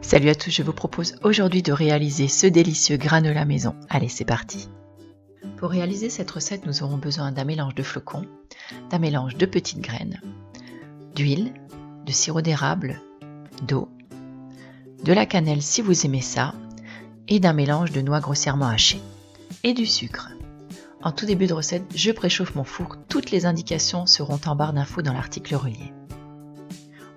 Salut à tous, je vous propose aujourd'hui de réaliser ce délicieux granola maison. Allez, c'est parti. Pour réaliser cette recette, nous aurons besoin d'un mélange de flocons, d'un mélange de petites graines, d'huile, de sirop d'érable, d'eau, de la cannelle si vous aimez ça, et d'un mélange de noix grossièrement hachées, et du sucre. En tout début de recette, je préchauffe mon four. Toutes les indications seront en barre d'infos dans l'article relié.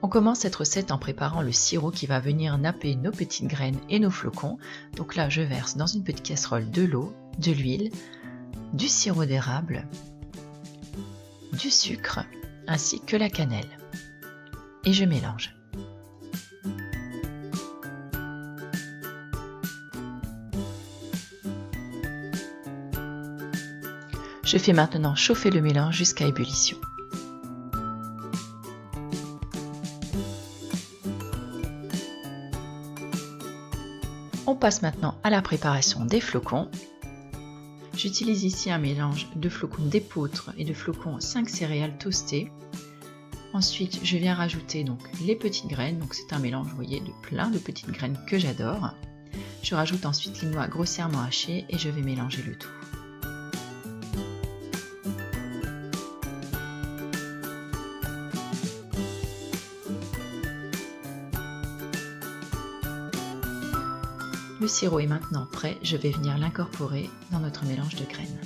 On commence cette recette en préparant le sirop qui va venir napper nos petites graines et nos flocons. Donc là, je verse dans une petite casserole de l'eau, de l'huile, du sirop d'érable, du sucre ainsi que la cannelle. Et je mélange. Je fais maintenant chauffer le mélange jusqu'à ébullition. On passe maintenant à la préparation des flocons. J'utilise ici un mélange de flocons d'épeautre et de flocons 5 céréales toastées. Ensuite, je viens rajouter donc les petites graines. Donc c'est un mélange, vous voyez, de plein de petites graines que j'adore. Je rajoute ensuite les noix grossièrement hachées et je vais mélanger le tout. Le sirop est maintenant prêt, je vais venir l'incorporer dans notre mélange de graines.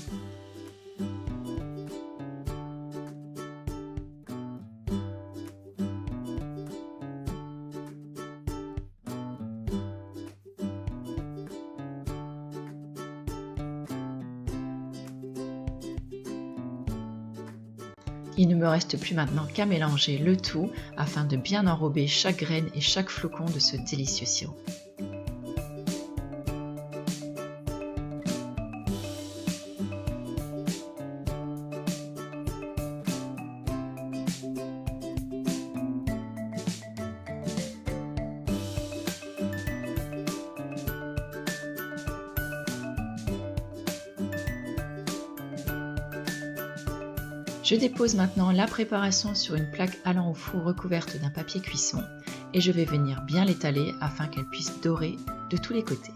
Il ne me reste plus maintenant qu'à mélanger le tout afin de bien enrober chaque graine et chaque flocon de ce délicieux sirop. Je dépose maintenant la préparation sur une plaque allant au four recouverte d'un papier cuisson et je vais venir bien l'étaler afin qu'elle puisse dorer de tous les côtés.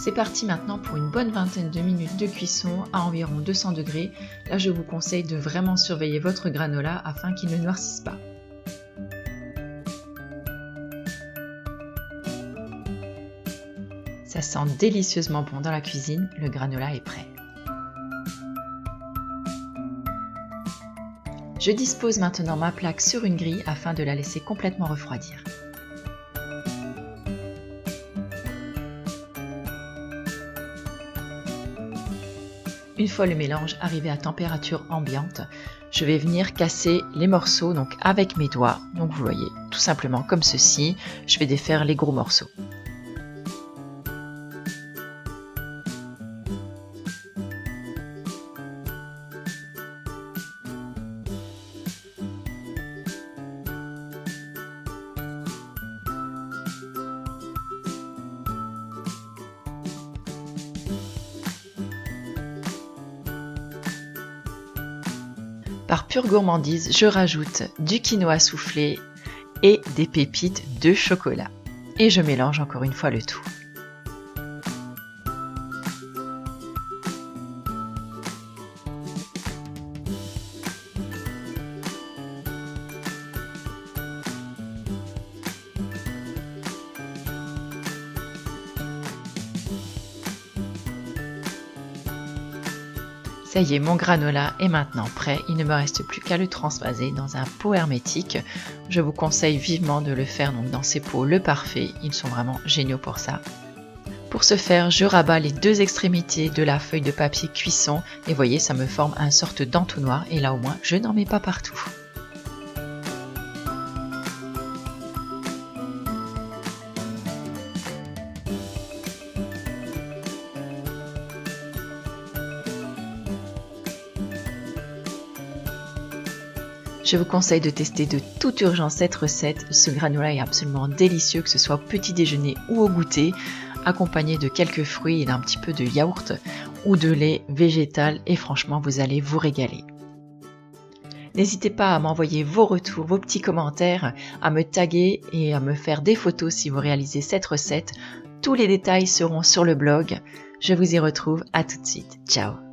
C'est parti maintenant pour une bonne vingtaine de minutes de cuisson à environ 200 degrés. Là, je vous conseille de vraiment surveiller votre granola afin qu'il ne noircisse pas. Ça sent délicieusement bon dans la cuisine, le granola est prêt. Je dispose maintenant ma plaque sur une grille afin de la laisser complètement refroidir. Une fois le mélange arrivé à température ambiante, je vais venir casser les morceaux donc avec mes doigts. Donc vous voyez, tout simplement comme ceci, je vais défaire les gros morceaux. Par pure gourmandise, je rajoute du quinoa soufflé et des pépites de chocolat. Et je mélange encore une fois le tout. Ça y est, mon granola est maintenant prêt. Il ne me reste plus qu'à le transvaser dans un pot hermétique. Je vous conseille vivement de le faire donc dans ces pots Le Parfait. Ils sont vraiment géniaux pour ça. Pour ce faire, je rabats les deux extrémités de la feuille de papier cuisson. Et voyez, ça me forme une sorte d'entonnoir. Et là au moins, je n'en mets pas partout. Je vous conseille de tester de toute urgence cette recette. Ce granola est absolument délicieux, que ce soit au petit déjeuner ou au goûter, accompagné de quelques fruits et d'un petit peu de yaourt ou de lait végétal, et franchement vous allez vous régaler. N'hésitez pas à m'envoyer vos retours, vos petits commentaires, à me taguer et à me faire des photos si vous réalisez cette recette. Tous les détails seront sur le blog. Je vous y retrouve, à tout de suite. Ciao!